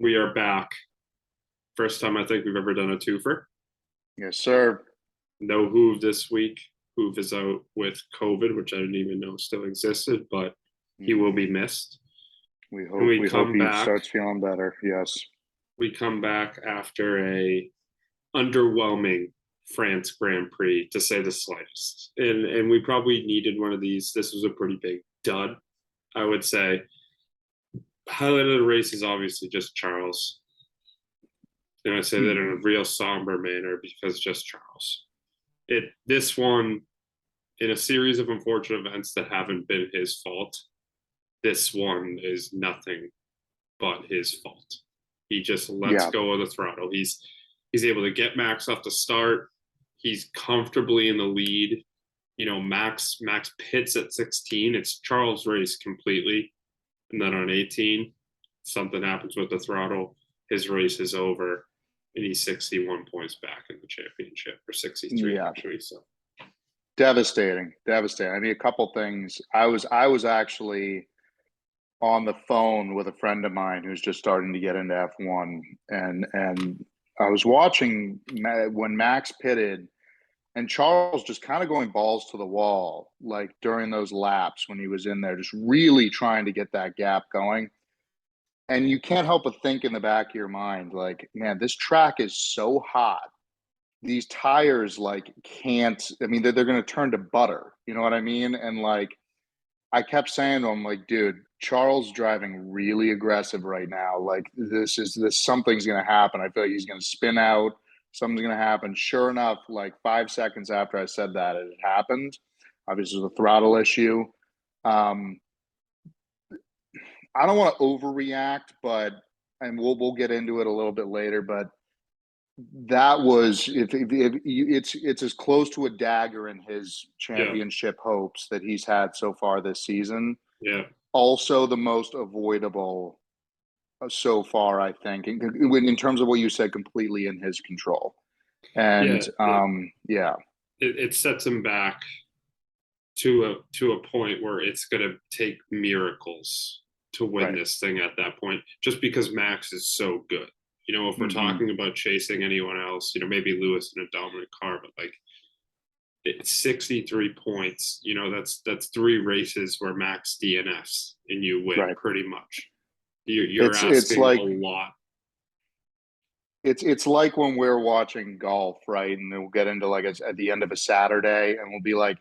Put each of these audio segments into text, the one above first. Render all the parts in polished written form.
We are back. First time I think we've ever done a twofer. Yes, sir. No Hoove this week. Hoove is out with COVID, which I didn't even know still existed, but he will be Hmm. missed. We And hope we we hope come he back. starts feeling better. Yes. We come back after a underwhelming France Grand Prix, to say the slightest. And we probably needed one of these. This was a pretty big dud, I would say. Highlight of the race is obviously just Charles. And I say that in Hmm. a real somber manner because just Charles. This one, in a series of unfortunate events that haven't been his fault, this one is nothing but his fault. He just lets Yeah. go of the throttle. He's able to get Max off the start. He's comfortably in the lead. Max pits at 16. It's Charles' race completely. And then on 18, something happens with the throttle. His race is over, and he's 61 points back in the championship, or 63 Yeah. actually. So Devastating. Devastating. I mean, a couple things. I was actually on the phone with a friend of mine who's just starting to get into F1, and I was watching when Max pitted, and Charles just kind of going balls to the wall, like during those laps when he was in there, just really trying to get that gap going. And you can't help but think in the back of your mind, like, man, this track is so hot. These tires, like, can't, I mean, they're going to turn to butter. You know what I mean? And, like, I kept saying to him, like, dude, Charles driving really aggressive right now. Like, something's going to happen. I feel like he's going to spin out. Something's going to happen. Sure enough, like 5 seconds after I said that, it happened. Obviously, it was a throttle issue. Um, I don't want to overreact, but and we'll get into it a little bit later. But that was it's as close to a dagger in his yeah, championship hopes that he's had so far this season. yeah, Also, the most avoidable so far, I think, in terms of what you said, completely in his control. And yeah. It, yeah, it, it sets him back to a point where it's going to take miracles to win right. this thing at that point, just because Max is so good. If we're Hmm. talking about chasing anyone else, maybe Lewis in a dominant car, but like it's 63 points. That's three races where Max DNFs and you win Right. pretty much. You're It's asking a like lot. it's like when we're watching golf, right? And we'll get into like at the end of a Saturday, and we'll be like,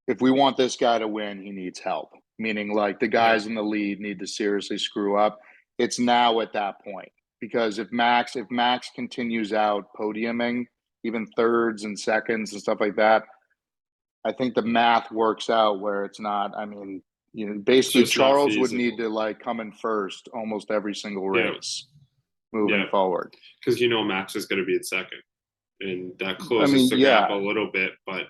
if we want this guy to win, he needs help. Meaning, like the Yeah, guys in the lead need to seriously screw up. It's now at that point because if Max continues out podiuming, even thirds and seconds and stuff like that, I think the math works out where it's not. I mean, it's basically just not Charles would need feasible. to like come in first almost every single Yeah, race moving yeah, forward. because Max is going to be in second, and that I closes mean, the gap a yeah, little bit. But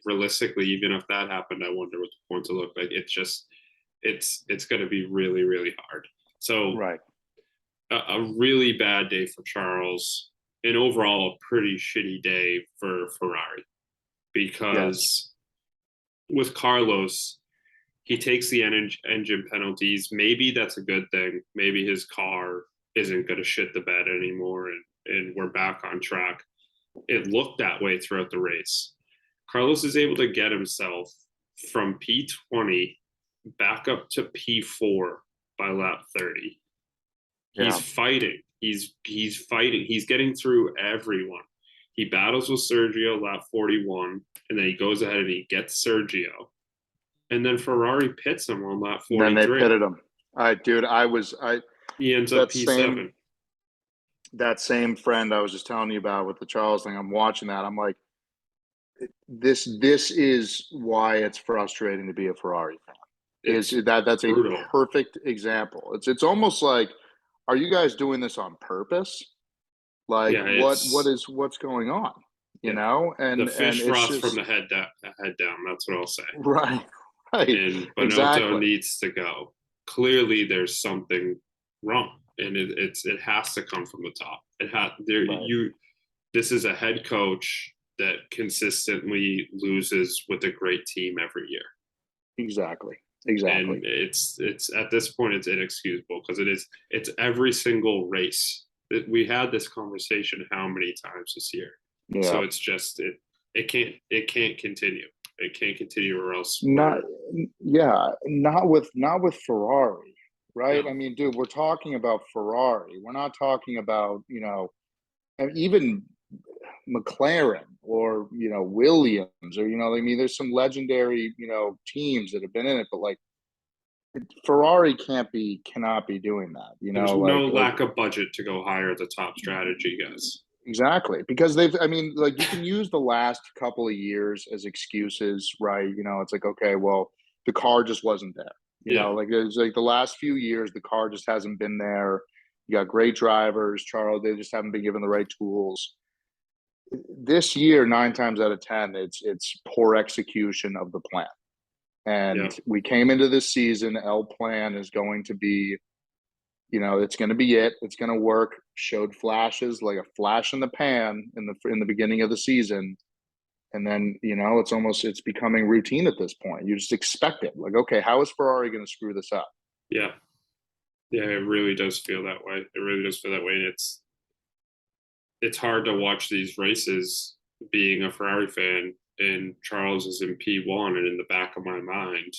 realistically, even if that happened, I wonder what the points will look like. It's going to be really really hard. So right. a really bad day for Charles, and overall a pretty shitty day for Ferrari Yes. because with Carlos, he takes the engine penalties. Maybe that's a good thing. Maybe his car isn't going to shit the bed anymore, and we're back on track. It looked that way throughout the race. Carlos is able to get himself from P20 back up to P4 by lap 30. He's Yeah. fighting. He's fighting. He's getting through everyone. He battles with Sergio lap 41, and then he goes ahead and he gets Sergio. And then Ferrari pits him on lap And then they 43. pitted him. Dude, I He ends up that same P7. that same friend I was just telling you about with the Charles thing. I'm watching that. I'm like, this is why it's frustrating to be a Ferrari fan. Is It's that's a brutal. perfect example. It's almost like, are you guys doing this on purpose? Like Yeah, what's going on? You yeah, know? the And fish it's rots from just the head down. Head down. That's what I'll say. right, right, And Bonotto exactly. needs to go. Clearly, there's something wrong, and it has to come from the top. It has there Right. you. This is a head coach that consistently loses with a great team every year. Exactly. And Exactly. it's at this point it's inexcusable because it's every single race. We had this conversation how many times this year. Yeah. So it's just it can't continue. It can't continue or else Not, we're yeah, not with Ferrari, right? I no. mean, dude, we're talking about Ferrari. We're not talking about, and even McLaren or, Williams or, I mean, there's some legendary, teams that have been in it, but like Ferrari cannot be doing that, There's like no lack of budget to go hire the top strategy guys. exactly, because I mean, like you can use the last couple of years as excuses, right? It's like, okay, well, the car just wasn't there. Yeah. Like there's like the last few years, the car just hasn't been there. You got great drivers, Charles, they just haven't been given the right tools. This year, 9 times out of 10, it's poor execution of the plan. Yeah. And we came into this season, L plan is going to be, it's going to be it. It's going to work. Showed flashes, like a flash in the pan in the beginning of the season, and then it's becoming routine at this point. You just expect it. Like, okay, how is Ferrari going to screw this up? Yeah. Yeah, it really does feel that way. It really does feel that way. And it's hard to watch these races being a Ferrari fan and Charles is in P1 and in the back of my mind,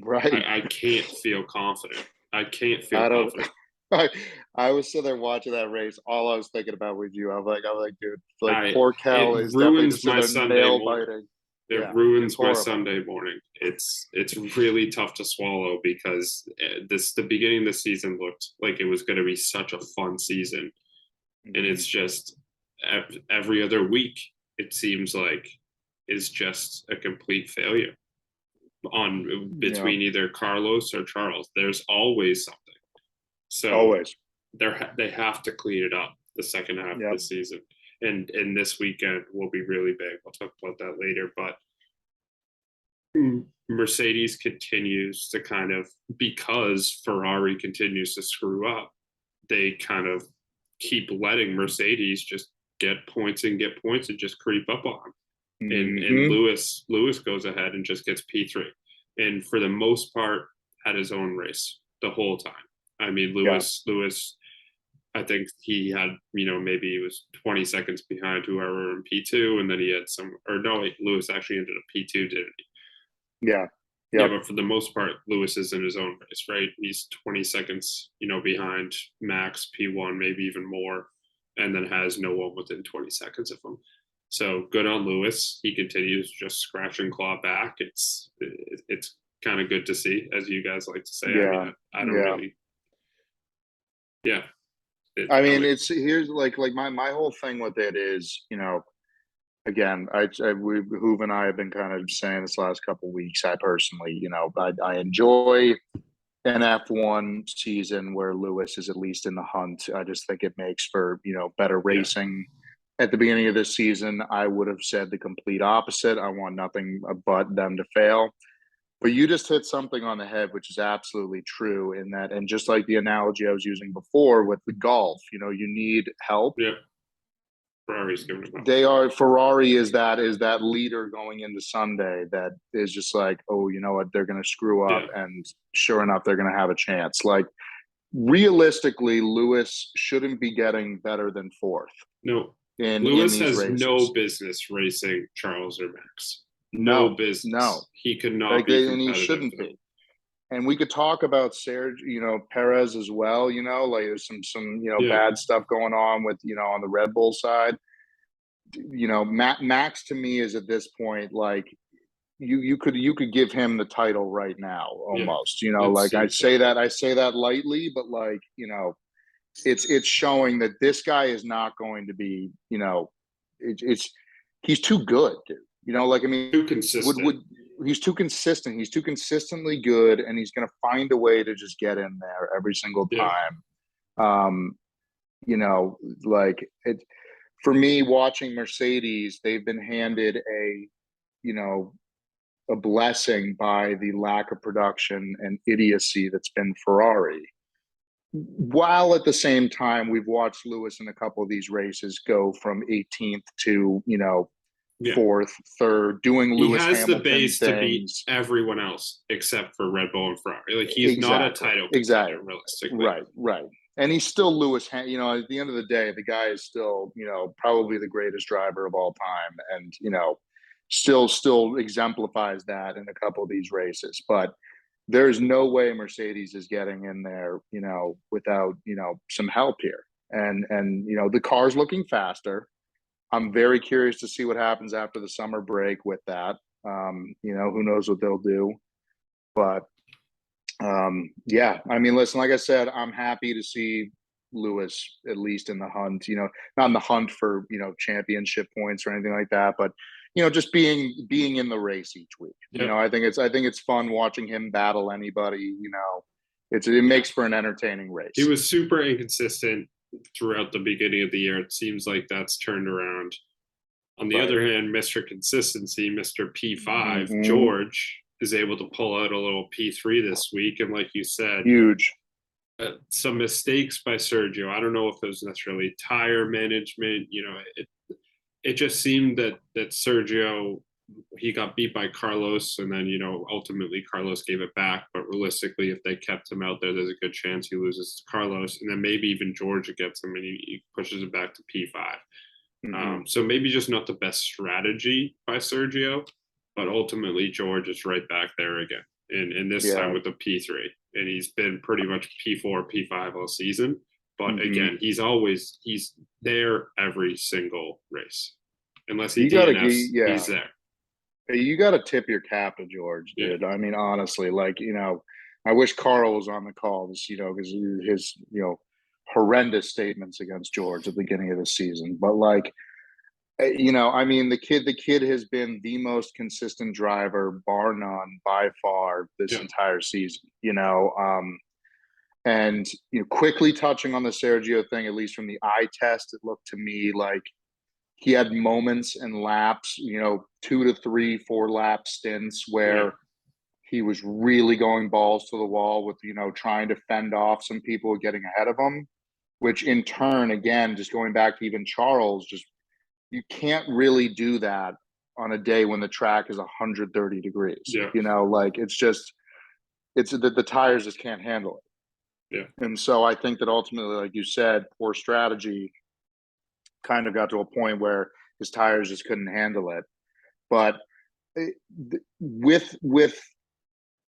Right? I can't feel confident. I can't feel I don't. confident. I was sitting there watching that race. All I was thinking about was you. I'm like, dude, like I poor Cal It is definitely ruins just sitting my there Sunday nail morning. biting. It Yeah, it's ruins my horrible. Sunday morning. It's really tough to swallow because the beginning of the season looked like it was going to be such a fun season, and Mhm. it's just every other week it seems like is just a complete failure on Yeah, between either Carlos or Charles. There's always something. So always. they have to clean it up the second half of Yep. the season. And this weekend will be really big. I'll talk about that later. But Mercedes continues to kind of, because Ferrari continues to screw up, they kind of keep letting Mercedes just get points and get points and just creep up on them. And Hmm. Lewis goes ahead and just gets P3. And for the most part, had his own race the whole time. I mean, Yeah. Lewis, I think he had, maybe he was 20 seconds behind whoever in P2, and then he had some, or no, Lewis actually ended up P2, didn't he? Yeah. Yeah, Yep. but for the most part, Lewis is in his own race, right? He's 20 seconds, behind Max P1, maybe even more, and then has no one within 20 seconds of him. So good on Lewis. He continues to just scratch and claw back. It's kind of good to see, as you guys like to say. I mean, Yeah. I don't Yeah. really, yeah. I I mean, like, it's here's like my whole thing with it is, again, we Hoove and I have been kind of saying this last couple of weeks. I personally, I enjoy an F1 season where Lewis is at least in the hunt. I just think it makes for, better yeah, racing. At the beginning of this season, I would have said the complete opposite. I want nothing but them to fail. But you just hit something on the head, which is absolutely true in that. And just like the analogy I was using before with the golf, you need help. yeah. Ferrari's giving him up. They are Ferrari is that leader going into Sunday that is just like, oh, you know what, they're going to screw up, Yeah, and sure enough, they're going to have a chance. Like realistically, Lewis shouldn't be getting better than fourth no. in Lewis these has no races. business racing Charles or Max. No No, no, business. He could not like be and he competitive shouldn't to them. be. And we could talk about Serge, Perez as well. Like there's some Yeah, bad stuff going on with on the Red Bull side. Max to me is at this point like you could give him the title right now yeah. almost. It Like seems that way. I say that lightly, but like it's showing that this guy is not going to be it's he's too good, dude. Like I mean, Too would consistent. he's too consistent. He's too consistently good, and he's going to find a way to just get in there every single Yeah, time. Um, like it for me watching Mercedes, they've been handed you know a blessing by the lack of production and idiocy that's been Ferrari. While at the same time, we've watched Lewis in a couple of these races go from 18th to Yeah. fourth, third, doing He Lewis has the Hamilton base to beat things. everyone else except for Red Bull and Ferrari. Like he's not a Exactly. title Exactly. contender realistically. Right. Right. And he's still you know, at the end of the day, the guy is still, you know, probably the greatest driver of all time. And, you know, still exemplifies that in a couple of these races. But there's no way Mercedes is getting in there, you know, without, you know, some help here. And, you know, the car's looking faster. I'm very curious to see what happens after the summer break with that. You know, who knows what they'll do. But yeah, I mean, listen, like I said, I'm happy to see Lewis at least in the hunt, you know, not in the hunt for, you know, championship points or anything like that, but you know, just being in the race each week. You Yeah. know, I think it's fun watching him battle anybody, you know. It Yeah. makes for an entertaining He race. was super inconsistent throughout the beginning of the year. It seems like that's turned around. On the Right. other hand, Mr. Consistency, Mr. P5, Hmm. George, is able to pull out a little P3 this week. And like you said, Huge. some mistakes by Sergio. I don't know if it was necessarily tire management. You know, it just seemed that Sergio, he got beat by Carlos, and then ultimately Carlos gave it back. But realistically, if they kept him out there, there's a good chance he loses to Carlos, and then maybe even Georgia gets him and he pushes it back to P5. Hmm. So maybe just not the best strategy by Sergio, but ultimately George is right back there again, and this time Yeah. with the P3, and he's been pretty much P4, P5 all season. But Hmm. again, he's there every single race, unless he You gotta, DNFs, yeah. he's there. You got to tip your cap to George, Yeah, dude. I mean, honestly, like, you know, I wish Carl was on the call, you know, because his, you know, horrendous statements against George at the beginning of the season. But like, you know, I mean, the kid has been the most consistent driver, bar none, by far, this yeah, entire season. You know, and you know, quickly touching on the Sergio thing, at least from the eye test, it looked to me like he had moments and laps, you know, 2 to 3, 4 lap stints yeah, where he was really going balls to the wall with, you know, trying to fend off some people getting ahead of him, which in turn, again, just going back to even Charles, just you can't really do that on a day when the track is 130 degrees. yeah, You know, like it's the tires just can't handle yeah. it. And so I think that ultimately, like you said, poor strategy kind of got to a point where his tires just couldn't handle it. But with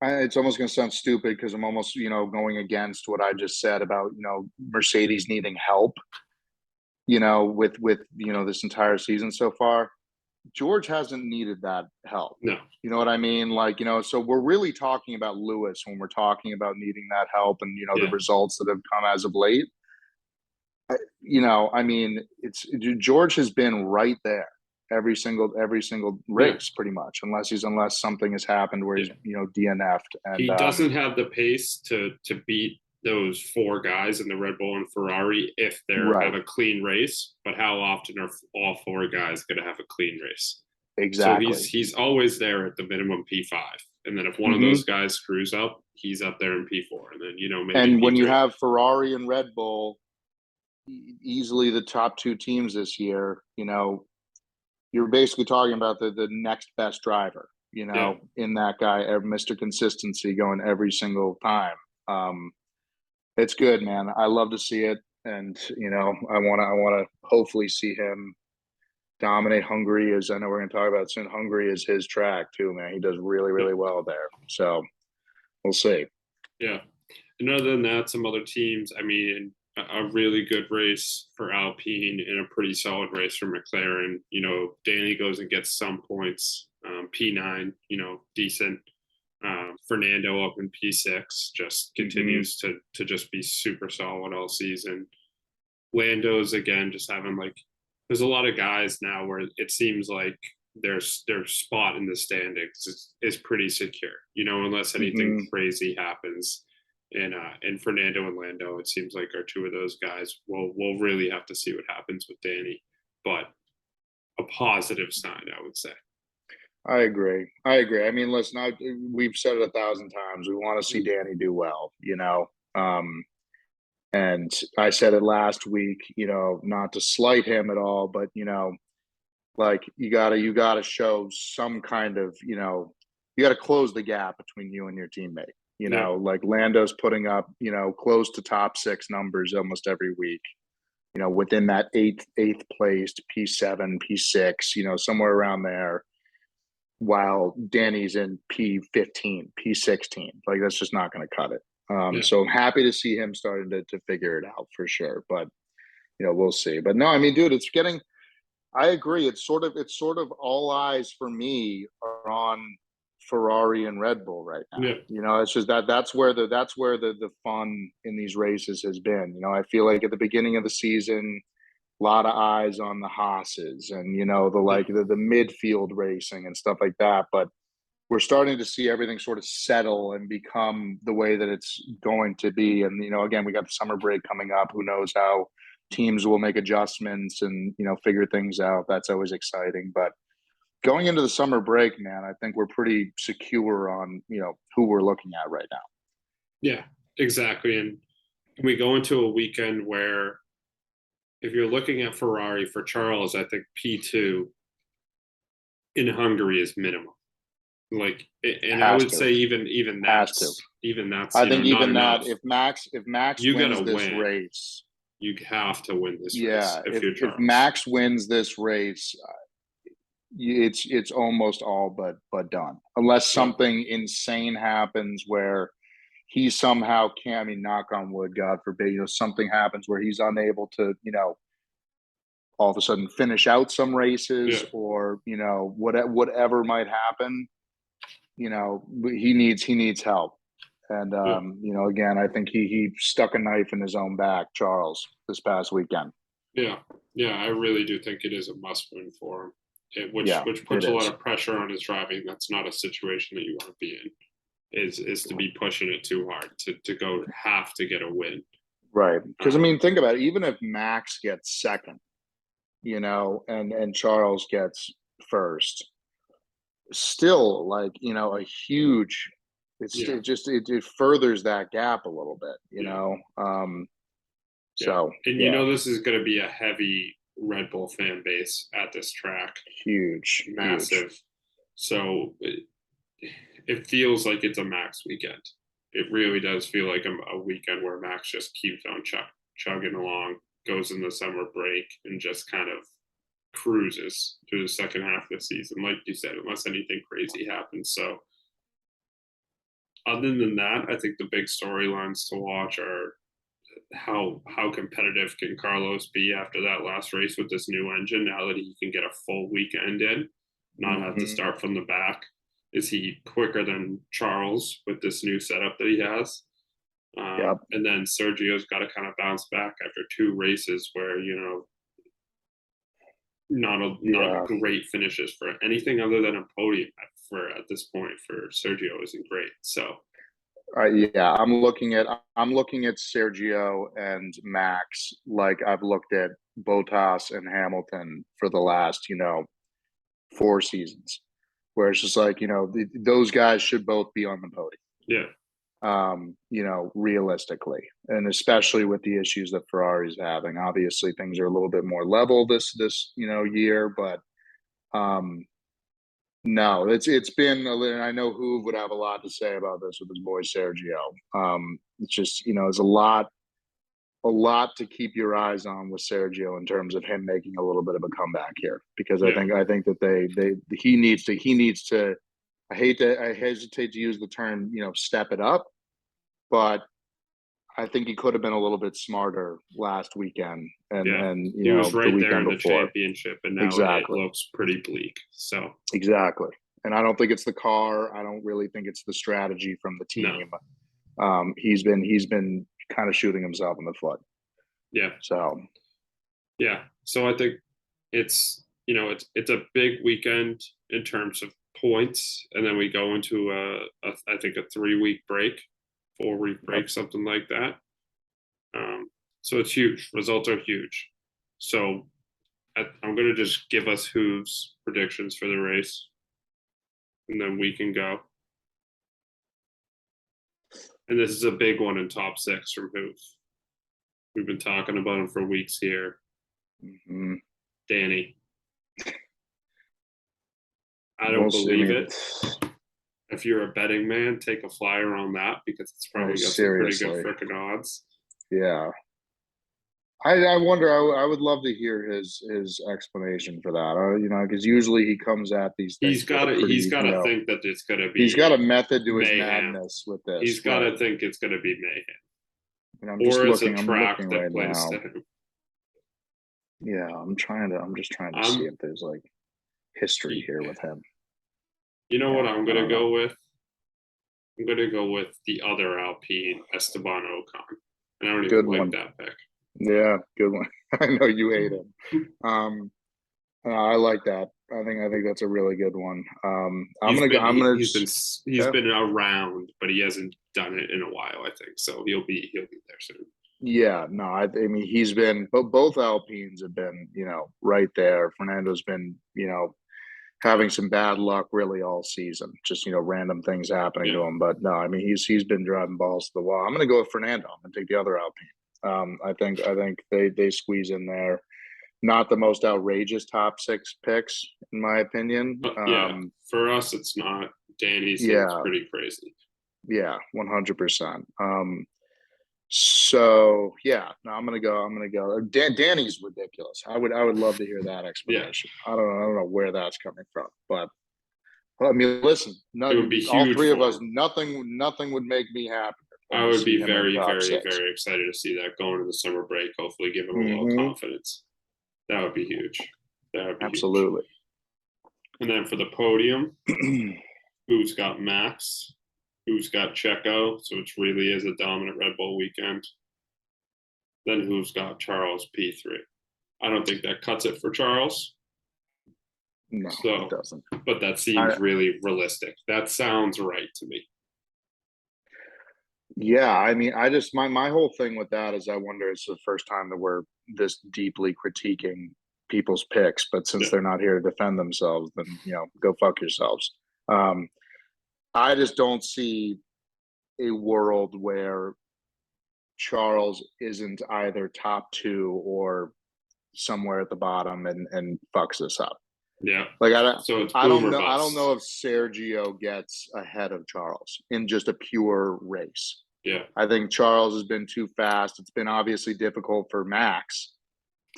it's almost going to sound stupid because I'm almost, you know, going against what I just said about, you know, Mercedes needing help, you know, with you know, this entire season so far. George hasn't needed that help. No, You know what I mean? Like, you know, so we're really talking about Lewis when we're talking about needing that help and, you know, the yeah, results that have come as of late. You know, I mean, it's George has been right there every single yeah, race pretty much, unless something has happened where he's, yeah. you know, DNF'd. And He doesn't have the pace to beat those four guys in the Red Bull and Ferrari if they have right, a clean race. But how often are all four guys going to have a clean race? So he's exactly. he's always there at the minimum P5, and then if one of those Hmm. guys screws up, he's up there in P4, and then maybe And when you P3. have Ferrari and Red Bull, easily the top two teams this year, you know, you're basically talking about the next best driver, you Yeah, know, in that guy, Mr. Consistency going every single time. Um, it's good, man. I love to see it, and you know, I want to hopefully see him dominate Hungary. As I know we're going to talk about soon, Hungary is his track too, man. He does really yeah, really well there. So we'll see. yeah. And other than that, some other teams. I mean, a really good race for Alpine and a pretty solid race for McLaren. Danny goes and gets some points. P9, decent. Fernando up in P6 just Hmm. continues to just be super solid all season. Lando's again just having like there's a lot of guys now where it seems like their spot in the standings is pretty secure, unless anything Hmm. crazy happens. And Fernando and Lando, it seems like are two of those guys. We'll really have to see what happens with Danny, but a positive sign, I would say. I agree. I agree. I mean, listen, we've said it 1,000 times. We want to see Danny do well, you know. And I said it last week, you know, not to slight him at all, but you know, Like you gotta show some kind of, you gotta close the gap between you and your teammate. Yeah, Like Lando's putting up, close to top six numbers almost every week. Within that eighth placed P7, P6, somewhere around there. While Danny's in P15, P16, like that's just not going to cut it. yeah, So I'm happy to see him starting to figure it out for sure. But we'll see. But no, I mean, dude, it's getting. I agree. It's sort of all eyes for me are on Ferrari and Red Bull right now. yeah, It's just that's where the fun in these races has been. I feel like at the beginning of the season, a lot of eyes on the Haas's and the yeah, like the midfield racing and stuff like that. But we're starting to see everything sort of settle and become the way that it's going to be. And again, we got the summer break coming up. Who knows how teams will make adjustments and figure things out. That's always exciting. But going into the summer break, man, I think we're pretty secure on who we're looking at right now. yeah, exactly. And we go into a weekend where if you're looking at Ferrari for Charles, I think P2 in Hungary is minimum. Like, and I Has would to, say even has to. that's I think not even enough. that if Max You wins gotta this win. race, You have to win this race yeah, if if you're if Charles. Max wins this race, it's almost all but done, unless Yeah, something insane happens where he somehow can't. I mean, knock on wood, God forbid, something happens where he's unable to, all of a sudden finish out some yeah, races, or whatever might happen. He needs help. And yeah, again, I think he stuck a knife in his own back, Charles, this past weekend. yeah, yeah. I really do think it is a must win for him. Yeah, Which it puts a lot is. of pressure on his driving. That's not a situation that you want to be in. Is to be pushing it too hard to go have to get a win. Right. Because I Um, mean, think about it. Even if Max gets second, and Charles gets first, still like, a huge yeah, it furthers that gap a little bit, yeah, yeah. so And you yeah, know this is going to be a heavy Red Bull fan base at this track, huge, huge. massive. So it feels like it's a Max weekend. It really does feel like a weekend where Max just keeps on chugging along, goes in the summer break, and just kind of cruises through the second half of the season, like you said, unless anything crazy happens. So, other than that, I think the big storylines to watch are how competitive can Carlos be after that last race with this new engine now that he can get a full weekend in, not have to Hmm. start from the back. Is he quicker than Charles with this new setup that he has? Yep. And then Sergio's got to kind of bounce back after two races where not Yeah. great finishes for anything other than a podium for at this point for Sergio isn't great. So Yeah, I'm looking at Sergio and Max like I've looked at Bottas and Hamilton for the last, 4 seasons, where it's just like, those guys should both be on the podium. yeah, Realistically, and especially with the issues that Ferrari's having. Obviously, things are a little bit more level this year, but um, no, it's been a little. I know Hoove would have a lot to say about this with his boy Sergio. It's just it's a lot to keep your eyes on with Sergio in terms of him making a little bit of a comeback here, because I yeah, think I think that they he needs to. I hesitate to use the term step it up, but I think he could have been a little bit smarter last weekend and yeah. and He was the right there weekend in the before. championship, and now it Exactly. looks pretty bleak. So Exactly. And I don't think it's the car. I don't really think it's the strategy from the no, team. He's been kind of shooting himself in the foot. yeah, So yeah. So I think it's a big weekend in terms of points, and then we go into I think a 3 week break, 4 week yep. break, something like that. Um, so it's huge. Results are huge. So I'm going to just give us Hooves predictions for the race, and then we can go. And this is a big one in top six from Hooves. We've been talking about him for weeks here. Mhm. Danny. I don't We'll see. I believe mean, it. If you're a betting man, take a flyer on that because it's oh, probably got some pretty good seriously. freaking odds. Yeah. I wonder. I would love to hear his explanation for that. Because usually he comes at these things with a He's pretty, gotta think that it's gonna he's got a be method to his mayhem. madness with this, He's right? gotta think it's gonna be mayhem. And I'm just Or it's a looking. I'm track looking that right plays now. to him. Yeah, I'm just trying to see I'm if there's like history you here with him. know what Yeah, I'm I gonna don't know. go with? I'm gonna go with the other Alpine, Esteban Ocon. And I don't even Good like one. that pick. Yeah, good one. I know you hate him. Um, I like that. I think that's a really good one. I'm gonna go. He's Yeah, been around, but he hasn't done it in a while, I think. So he'll be there soon. yeah. No, I mean he's been. Both Alpines have been, right there. Fernando's been, having some bad luck really all season. Just random things happening Yeah. to him. But no, I mean he's been driving balls to the wall. I'm gonna go with Fernando. I'm gonna take the other Alpine. I think they squeeze in there. Not the most outrageous top six picks, in my opinion. But yeah, for us it's not. Danny seems Yeah, pretty crazy. yeah, 100%. So yeah, no, I'm gonna go. Danny's ridiculous. I would love to hear that Yeah. explanation. I don't know where that's coming from, but I mean, listen, It would be all huge three of for us, him. nothing would make me happier I than to would see be him in the very, top very, six. very excited to see that going into the summer break. Hopefully, give him a little Hmm. confidence. That would be huge. That would be huge. Absolutely. And then for the podium, who's got Max? Who's got Checo? So it really is a dominant Red Bull weekend. Then who's got Charles P3? I don't think that cuts it for Charles. No, it So, doesn't. but that I seems really realistic. That sounds right to me. Yeah, I mean, I just my whole thing with that is I wonder it's the first time that we're this deeply critiquing people's picks, but since Yeah. they're not here to defend themselves, then go fuck yourselves. Um, I just don't see a world where Charles isn't either top two or somewhere at the bottom and fucks this up. Yeah. Like I don't, So it's I boom don't or know. I don't bust. know if Sergio gets ahead of Charles in just a pure race. Yeah. I think Charles has been too fast. It's been obviously difficult for Max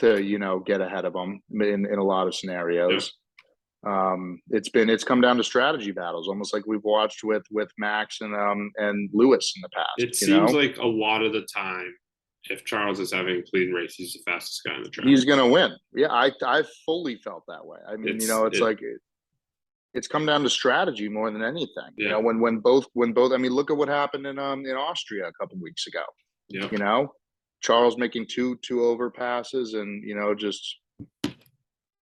to, get ahead of him in a lot of Yeah. scenarios. It's come down to strategy battles, almost like we've watched with Max and Lewis in the past. It seems like a lot of the time, if Charles is having a clean race, he's the fastest guy on the track. He's gonna win. Yeah, I fully felt that way. I mean, it's like it's come down to strategy more than anything. Yeah. When both. I mean, look at what happened in Austria a couple weeks ago. Yeah. Charles making two overpasses and just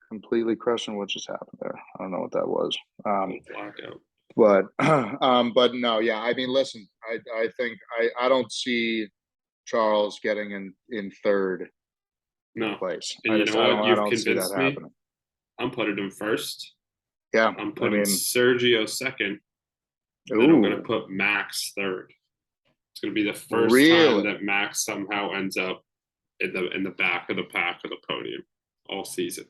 completely crushing what just happened there. I don't know what that was. Blackout. But no, yeah. I mean, listen, I think I don't see Charles getting in third No. place. And you know what? I You've don't see that convinced me. happening. I'm putting him first. Yeah, I'm I putting mean, Sergio second. And then I'm going to ooh, put Max third. It's going to be the first time really? that Max somehow ends up in the back of the pack of the podium all season.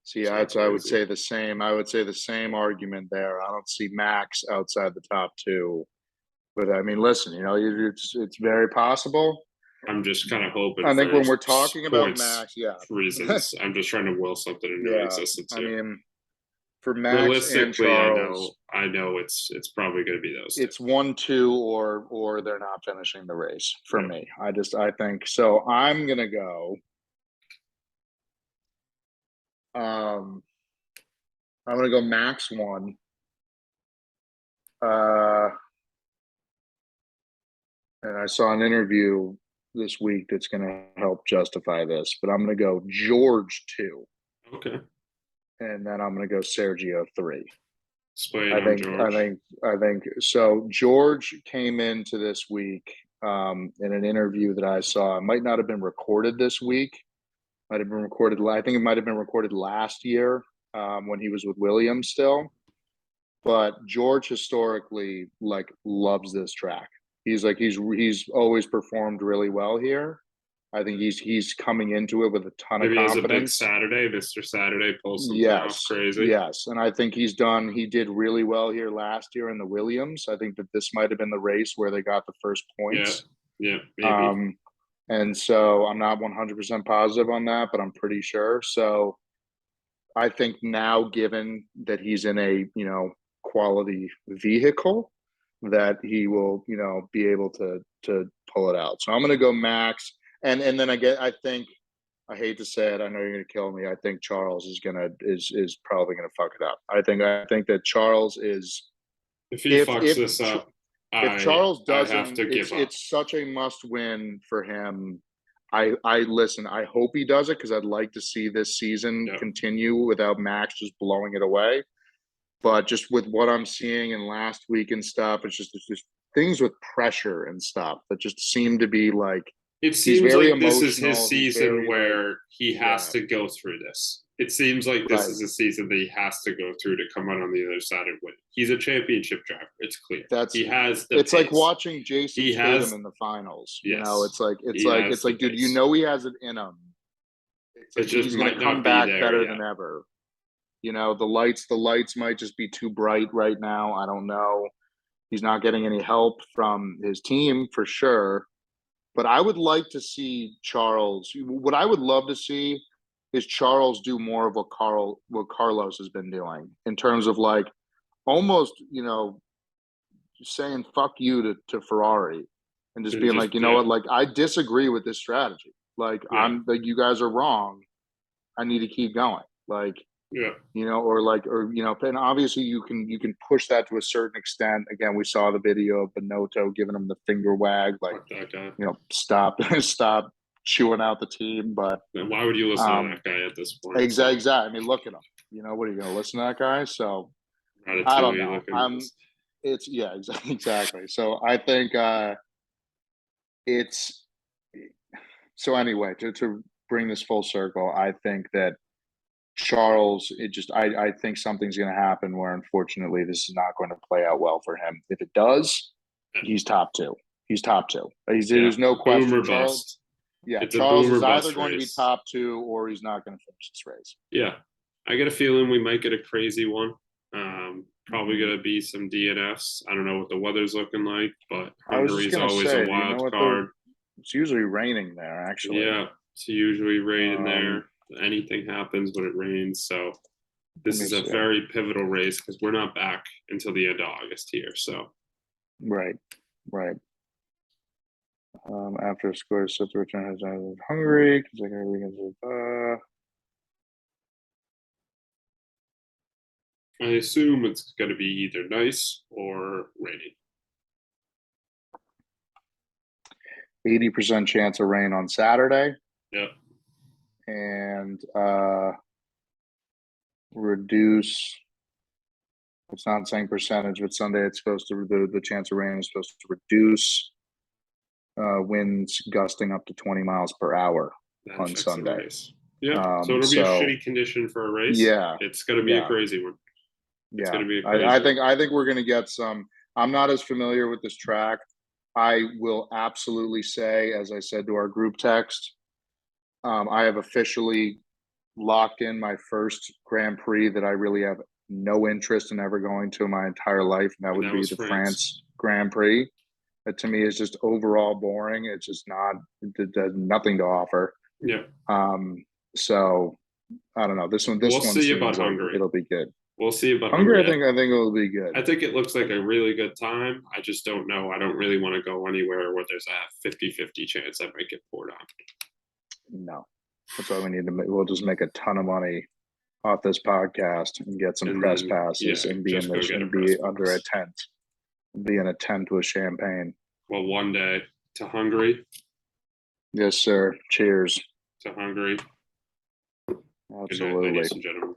See, So I would crazy. say the same. I would say the same argument there. I don't see Max outside the top two. But I mean, listen, it's very possible. I'm just kind of hoping I think for when we're talking about points Max, yeah, reasons. I'm just trying to will something into yeah. existence I here. mean, for Max and Realistically, Charles, I know it's probably going to be those two. it's 1-2 or they're not finishing the race for Yeah. me. I think so. I'm gonna go. Um, I'm gonna go Max one. Uh, and I saw an interview this week that's going to help justify this, but I'm going to go George two, Okay. and then I'm going to go Sergio three. Spade I on think, I George. think, I think so. George came into this week in an interview that I saw. It might not have been recorded this week. Might have been recorded. I think it might have been recorded last year when he was with Williams still. But George historically loves this track. He's always performed really well here. I think he's coming into it with a ton of Maybe as a big confidence. Saturday, Mr. Saturday pulls something off Yes, crazy. yes, and I think he did really well here last year in the Williams. I think that this might have been the race where they got the first Yeah, points. yeah, maybe. And so I'm not 100% positive on that, but I'm pretty sure. So I think now, given that he's in a, quality vehicle, that he will, be able to pull it out. So I'm going to go Max, and then I think, I hate to say it, I know you're going to kill me. I think Charles is probably going to fuck it up. I think that Charles is, If he if fucks this up, if Charles I have doesn't, to give up. it's such a must win for him. I listen. I hope he does it because I'd like to see this season continue without Max just blowing it away. But just with what I'm seeing in last week and stuff, it's just things with pressure and stuff that just seem to be like, It he's seems very like this is his emotional. He's season very, like, where he has yeah, to go through this. It seems like this right. is a season that he has to go through to come out on the other side and win. He's a championship driver. It's clear. He has the It's like pace. watching Jason He Statham has, in the finals. yes, It's like, dude, pace. he has it in him. It's It like just he's gonna might come not be back there better yet. than ever. The lights might just be too bright right now. I don't know. He's not getting any help from his team for sure. But I would like to see Charles. What I would love to see is Charles do more of what Carlos has been doing in terms of, like, almost, saying fuck you to Ferrari and just And being just, like, you know what, like, I disagree with this strategy. Like, yeah, I'm like, you guys are wrong. I need to keep going. Like, yeah. and obviously you can push that to a certain extent. Again, we saw the video of Binotto giving him the finger wag, like, Fuck that guy. stop, stop chewing out the team. But And why would you listen to that guy at this point? exactly. I mean, look at him. What are you going to listen to that guy? So I don't Ratatouille know. looking. It's yeah, exactly. So I think it's so anyway. To bring this full circle, I think that Charles, I think something's going to happen where, unfortunately, this is not going to play out well for him. If it does, he's top two. He's top two. There's no Boom question. or Charles, bust. yeah, It's a Charles boom or is either bust going to be race. top two or he's not going to finish this race. Yeah, I get a feeling we might get a crazy one. Probably going to be some DNFs. I don't know what the weather's looking like, but I was just Hungary's going to always say, a do you know wild what card. it's usually raining there, actually. Yeah, it's usually raining there. Anything happens when it rains. So this is a very pivotal race because we're not back until the end of August here. So right. After a score, set to return has Hungary. I assume it's going to be either nice or rainy. 80% chance of rain on Saturday. Yep. And reduce. It's not saying percentage, but Sunday it's supposed to, the chance of rain is supposed to reduce. Winds gusting up to 20 miles per hour on Sunday. Yeah, so it'll be a shitty condition for a race. Yeah, it's going to be a crazy one. It's going to be a crazy I think we're going to get some. I'm not as familiar with this track. I will absolutely say, as I said to our group text, I have officially locked in my first Grand Prix that I really have no interest in ever going to in my entire life, and that would be the France Grand Prix. That to me is just overall boring. It's just not. It does nothing to offer. Yeah. So I don't know. This one. We'll see about Hungary. It'll be good. We'll see about Hungary. I think it'll be good. I think it looks like a really good time. I just don't know. I don't really want to go anywhere where there's a 50-50 chance I might get poured on. No, that's why we need to. We'll just make a ton of money off this podcast and get some press passes and be in this and be under a tent. Be in a tent with champagne. Well, one day to Hungary. Yes, sir. Cheers to Hungary. Absolutely. Good night, ladies and gentlemen.